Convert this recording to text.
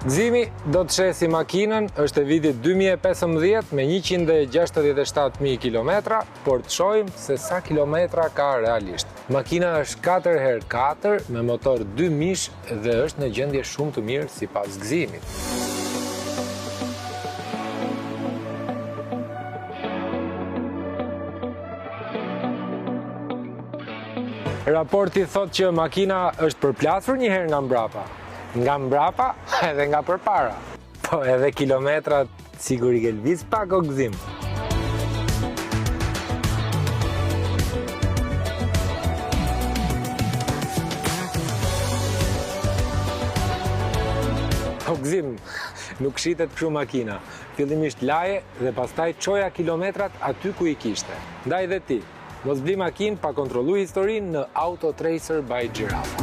Gëzimi do të shesi makinën është e vitit 2015 me 167.000 kilometra, por të shohim se sa kilometra ka realisht. Makina është 4x4 me motor 2 mish dhe është në gjendje shumë të mirë sipas gëzimit. Raporti thot që makina është përplasur një herë nga mbrapa. Nga mbrapa edhe nga përpara. Po edhe kilometrat sigur i ke lviz pak o gëzim. O gëzim, nuk shitet kështu makina. Fillimisht laje dhe pastaj çoja kilometrat aty ku i kishte. Ndaj dhe ti, mos bli makinë pa kontrollu historinë në Auto Tracer by Giraffe.